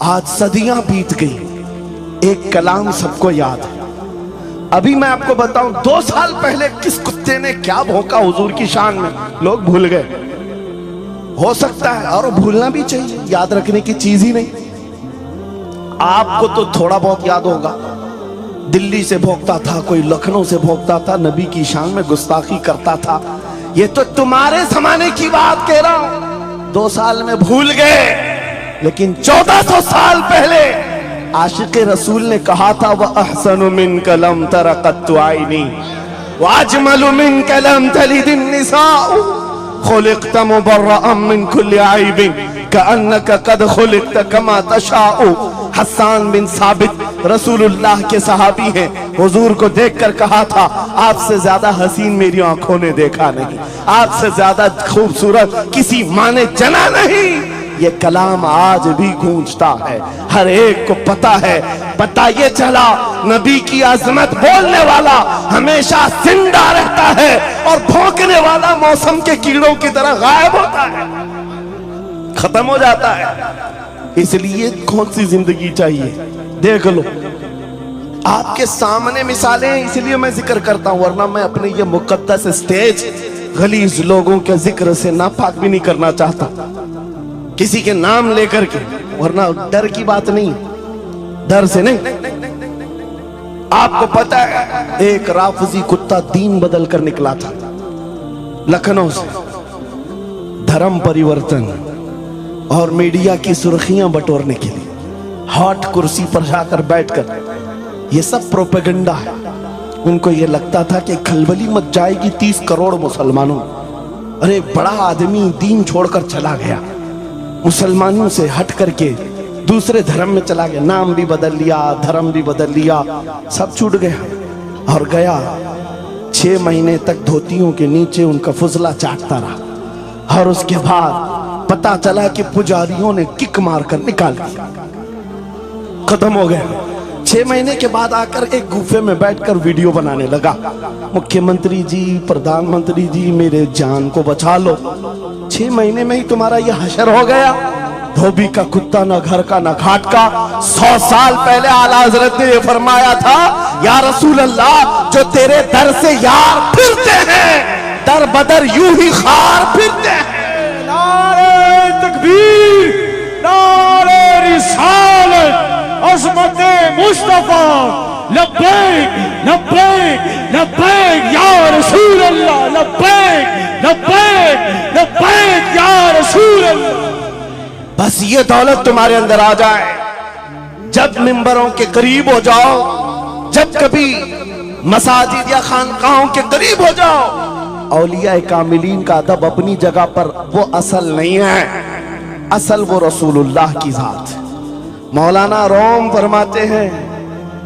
آج صدیاں بیت گئی، ایک کلام سب کو یاد ہے۔ ابھی میں آپ کو بتاؤں 2 سال پہلے کس کتے نے کیا بھونکا حضور کی شان میں، لوگ بھول گئے۔ ہو سکتا ہے، اور بھولنا بھی چاہیے، یاد رکھنے کی چیز ہی نہیں۔ آپ کو تو تھوڑا بہت یاد ہوگا، دلی سے بھونکتا تھا، کوئی لکھنؤ سے بھونکتا تھا، نبی کی شان میں گستاخی کرتا تھا۔ یہ تو تمہارے زمانے کی بات کہہ رہا ہوں، 2 سال میں بھول گئے۔ لیکن 1400 سال پہلے عاشق رسول نے کہا تھا وَأَحْسَنُ مِنْكَ لَمْ تَرَ قَطُّ عَيْنِي وَأَجْمَلُ مِنْكَ لَمْ تَلِدِ النِّسَاءُ خُلِقْتَ مُبَرَّأً مِنْ كُلِّ عَيْبٍ كَأَنَّكَ قَدْ خُلِقْتَ كَمَا تَشَاءُ۔ حسان بن ثابت رسول اللہ کے صحابی ہیں، حضور کو دیکھ کر کہا تھا آپ سے زیادہ حسین میری آنکھوں نے دیکھا نہیں، آپ سے زیادہ خوبصورت کسی ماں نے جنا نہیں۔ یہ کلام آج بھی گونجتا ہے، ہر ایک کو پتا ہے۔ پتا یہ چلا نبی کی عظمت بولنے والا ہمیشہ زندہ رہتا ہے اور بھونکنے والا موسم کے کیڑوں کی طرح غائب ہوتا ہے، ختم ہو جاتا ہے۔ اس لیے کون سی زندگی چاہیے؟ دیکھ لو، آپ کے سامنے مثالیں ہیں، اس لیے میں ذکر کرتا ہوں، ورنہ میں اپنے یہ مقدس اسٹیج غلیظ لوگوں کے ذکر سے ناپاک بھی نہیں کرنا چاہتا، کسی کے نام لے کر کے، ورنہ ڈر کی بات نہیں، ڈر سے نہیں۔ آپ کو پتا ہے ایک رافضی کتا دین بدل کر نکلا تھا لکھنؤ سے، دھرم پریورتن اور میڈیا کی سرخیاں بٹورنے کے لیے ہاٹ کرسی پر جا کر بیٹھ کر، یہ سب پروپیگنڈا ہے۔ ان کو یہ لگتا تھا کہ کھلبلی مچ جائے گی 30 کروڑ مسلمانوں، ارے بڑا آدمی دین چھوڑ کر چلا گیا، مسلمانوں سے ہٹ کر کے دوسرے دھرم میں چلا گیا، نام بھی بدل لیا، دھرم بھی بدل لیا، سب چھوٹ گیا اور گیا 6 مہینے تک دھوتیوں کے نیچے ان کا فضلہ چاٹتا رہا، اور اس کے بعد پتا چلا کہ پجاریوں نے کک مار کر نکال دیا، ختم ہو گیا۔ 6 مہینے کے بعد آ کر ایک گوفے میں بیٹھ کر ویڈیو بنانے لگا، مکھیہ منتری جی، پردھان منتری جی، میرے جان کو بچا لو، 6 مہینے میں ہی تمہارا یہ حشر ہو گیا۔ دھوبی کا کتا، نہ گھر کا نہ گھاٹ کا۔ 100 سال پہلے اعلیٰ حضرت نے یہ فرمایا تھا یا رسول اللہ، جو تیرے در سے یار پھرتے ہیں در بدر یوں ہی خار پھرتے ہیں۔ نعرہ تکبیر، نعرہ رسالت، عظمت مصطفیٰ، لبیک لبیک لبیک یا رسول اللہ، لبیک لبیک لبیک یا رسول اللہ۔ بس یہ دولت تمہارے اندر آ جائے، جب ممبروں کے قریب ہو جاؤ، جب کبھی مساجد یا خانقاہوں کے قریب ہو جاؤ، اولیاء کاملین کا ادب اپنی جگہ پر، وہ اصل نہیں ہے، اصل وہ رسول اللہ کی ذات۔ مولانا روم فرماتے ہیں،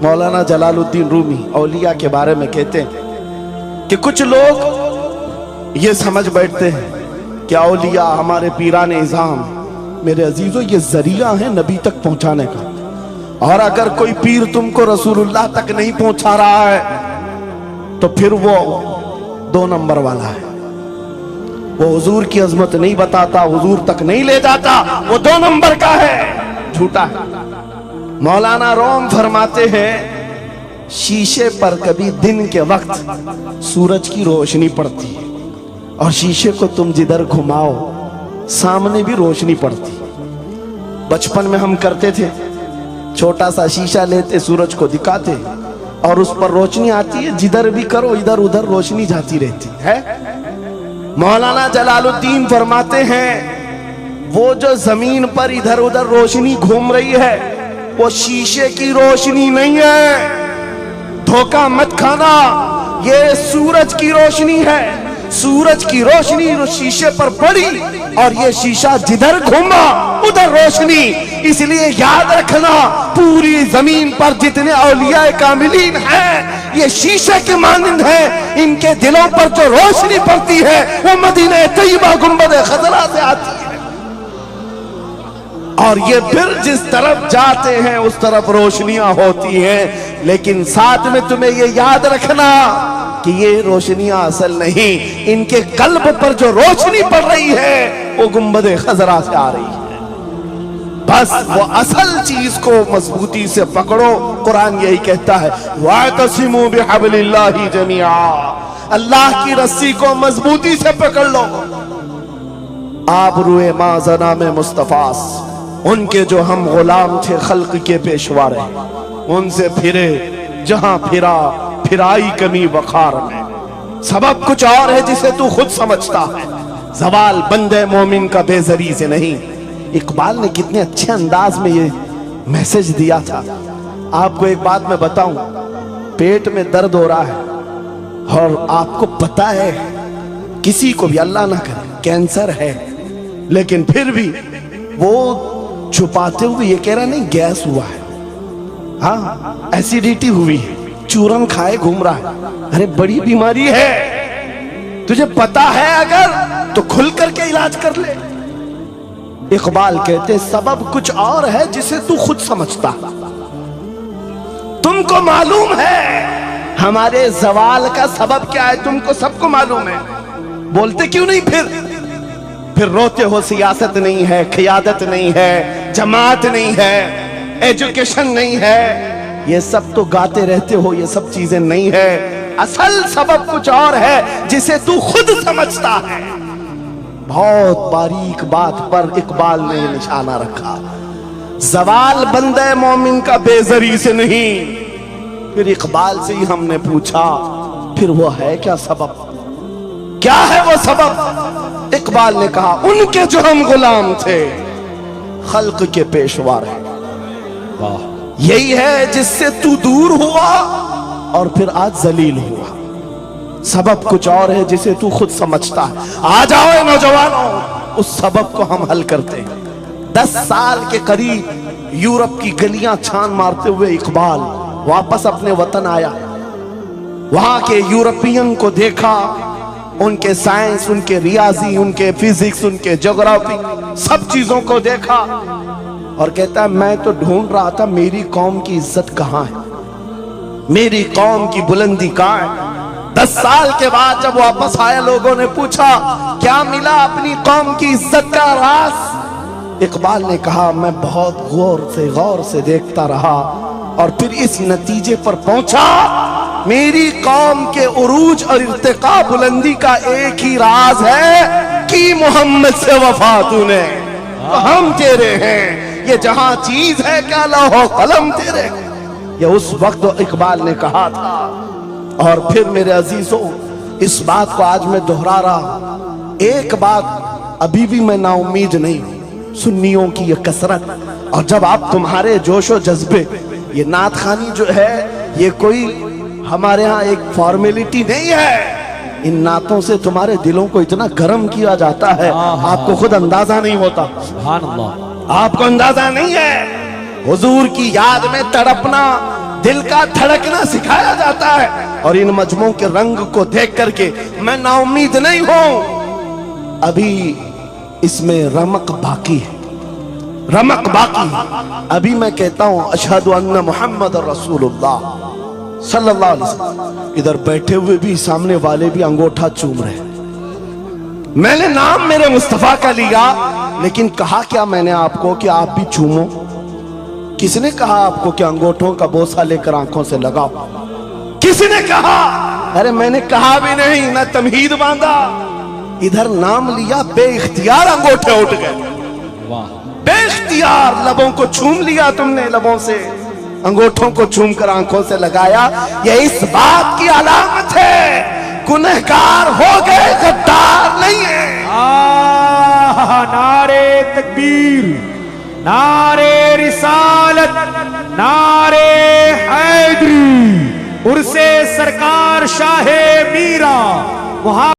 مولانا جلال الدین رومی اولیاء کے بارے میں کہتے ہیں کہ کچھ لوگ یہ سمجھ بیٹھتے ہیں کہ اولیاء ہمارے پیران اعظام، میرے عزیزو یہ ذریعہ ہیں نبی تک پہنچانے کا، اور اگر کوئی پیر تم کو رسول اللہ تک نہیں پہنچا رہا ہے تو پھر وہ 2 نمبر والا ہے، وہ حضور کی عظمت نہیں بتاتا، حضور تک نہیں لے جاتا، وہ 2 نمبر کا ہے، جھوٹا ہے۔ مولانا روم فرماتے ہیں شیشے پر کبھی دن کے وقت سورج کی روشنی پڑتی ہے، اور شیشے کو تم جدھر گھماؤ سامنے بھی روشنی پڑتی۔ بچپن میں ہم کرتے تھے، چھوٹا سا شیشہ لیتے، سورج کو دکھاتے اور اس پر روشنی آتی ہے، جدھر بھی کرو ادھر ادھر روشنی جاتی رہتی ہے۔ مولانا جلال الدین فرماتے ہیں وہ جو زمین پر ادھر ادھر روشنی گھوم رہی ہے وہ شیشے کی روشنی نہیں ہے، دھوکہ مت کھانا، یہ سورج کی روشنی ہے۔ سورج کی روشنی شیشے پر پڑی اور یہ شیشہ جدھر گھوما ادھر روشنی۔ اس لیے یاد رکھنا پوری زمین پر جتنے اولیاء کاملین ہیں یہ شیشے کے مانند ہیں، ان کے دلوں پر جو روشنی پڑتی ہے وہ مدینہ طیبہ گنبد خضرا سے آتی ہے، اور یہ پھر جس طرف جاتے ہیں اس طرف روشنیاں ہوتی ہیں۔ لیکن ساتھ میں تمہیں یہ یاد رکھنا کہ یہ روشنیاں اصل نہیں، ان کے قلب پر جو روشنی پڑ رہی ہے وہ گنبد خضرا سے آ رہی ہے۔ بس وہ اصل چیز کو مضبوطی سے پکڑو. قرآن یہی کہتا ہے وَاعْتَصِمُوا بِحَبْلِ اللَّهِ جَمِيعًا, اللہ کی رسی کو مضبوطی سے پکڑ لو. آبروئے مازنا میں مصطفیٰ, ان کے جو ہم غلام تھے خلق کے پیشوا رہے, ان سے پھرے جہاں پھرا پھرائی کمی وقار میں. سبب کچھ اور ہے جسے تو خود سمجھتا ہے, زوال بندے مومن کا بے زری سے نہیں. اقبال نے کتنے اچھے انداز میں یہ میسج دیا تھا. آپ کو ایک بات میں بتاؤں, پیٹ میں درد ہو رہا ہے اور آپ کو پتا ہے کسی کو بھی اللہ نہ کرے کینسر ہے, لیکن پھر بھی وہ چھپاتے ہوئے یہ کہہ رہا نہیں گیس ہوا ہے, ہاں ایسیڈیٹی ہوئی ہے, چورن کھائے گھوم رہا ہے. ارے بڑی بیماری ہے, تجھے پتا ہے اگر تو کھل کر کے علاج کر لے. اقبال کہتے سبب کچھ اور ہے جسے تو خود سمجھتا. تم کو معلوم ہے ہمارے زوال کا سبب کیا ہے, تم کو سب کو معلوم ہے, بولتے کیوں نہیں پھر روتے ہو سیاست نہیں ہے, قیادت نہیں ہے, جماعت نہیں ہے, ایجوکیشن نہیں ہے, یہ سب تو گاتے رہتے ہو, یہ سب چیزیں نہیں ہے. اصل سبب کچھ اور ہے جسے تو خود سمجھتا ہے. بہت باریک بات پر اقبال نے نشانہ رکھا. زوال بندے مومن کا بے زری سے نہیں. پھر اقبال سے ہی ہم نے پوچھا پھر وہ ہے کیا سبب, کیا ہے وہ سبب؟ اقبال نے کہا ان کے جو ہم غلام تھے خلق کے پیشوا رہے. یہی ہے جس سے تو دور ہوا اور پھر آج ذلیل ہوا. سبب کچھ اور ہے جسے تو خود سمجھتا ہے. آ جاؤ اے نوجوانوں, اس سبب کو ہم حل کرتے ہیں. 10 سال کے قریب یورپ کی گلیاں چھان مارتے ہوئے اقبال واپس اپنے وطن آیا. وہاں کے یورپین کو دیکھا, ان کے سائنس, ان کے ریاضی, ان کے فزکس, ان کے جغرافی, سب چیزوں کو دیکھا اور کہتا ہے میں تو ڈھونڈ رہا تھا میری قوم کی عزت کہاں ہے, میری قوم کی بلندی کہاں ہے. 10 سال کے بعد جب واپس آیا لوگوں نے پوچھا کیا ملا اپنی قوم کی عزت کا راز؟ اقبال نے کہا میں بہت غور سے دیکھتا رہا اور پھر اس نتیجے پر پہنچا میری قوم کے عروج اور ارتقاء بلندی کا ایک ہی راز ہے کہ محمد سے وفا تو نے, ہم تیرے ہیں, یہ جہاں چیز ہے کیا لوح و قلم تیرے. یہ اس وقت اقبال نے کہا تھا. اور پھر میرے عزیزوں اس بات کو آج میں دہرا رہا, ایک بات ابھی بھی میں نا امید نہیں ہوں, سنیوں کی یہ کثرت, اور جب آپ تمہارے جوش و جذبے, یہ نعت خوانی جو ہے یہ کوئی ہمارے ہاں ایک فارمیلٹی نہیں ہے, ان نعتوں سے تمہارے دلوں کو اتنا گرم کیا جاتا ہے آپ کو خود اندازہ نہیں ہوتا. سبحان اللہ, آپ کو اندازہ نہیں ہے, حضور کی یاد میں تڑپنا, دل کا دھڑکنا سکھایا جاتا ہے. اور ان مجموعوں کے رنگ کو دیکھ کر کے میں نا امید نہیں ہوں, ابھی اس میں رمق باقی ہے, رمق باقی ہے. ابھی میں کہتا ہوں اشہد ان محمد رسول اللہ صلی اللہ علیہ وسلم, ادھر بیٹھے ہوئے بھی سامنے والے بھی انگوٹھا چوم رہے. میں نے نام میرے مصطفیٰ کا لیا, لیکن کہا کیا میں نے آپ کو کہ آپ بھی چومو؟ کس نے کہا آپ کو کہ انگوٹھوں کا بوسہ لے کر آنکھوں سے لگاؤ؟ کس نے کہا؟ ارے میں نے کہا بھی نہیں, نہ تمہید باندھا, ادھر نام لیا, بے اختیار انگوٹھے اٹھ گئے, بے اختیار لبوں کو چھوم لیا تم نے, لبوں سے انگوٹھوں کو چھوم کر آنکھوں سے لگایا. یہ اس بات کی علامت ہے گنہگار ہو گئے, غدار نہیں ہے. نعرے تکبیر, نعرے رسالت, نعرے حیدری, عرص سرکار شاہ میرا.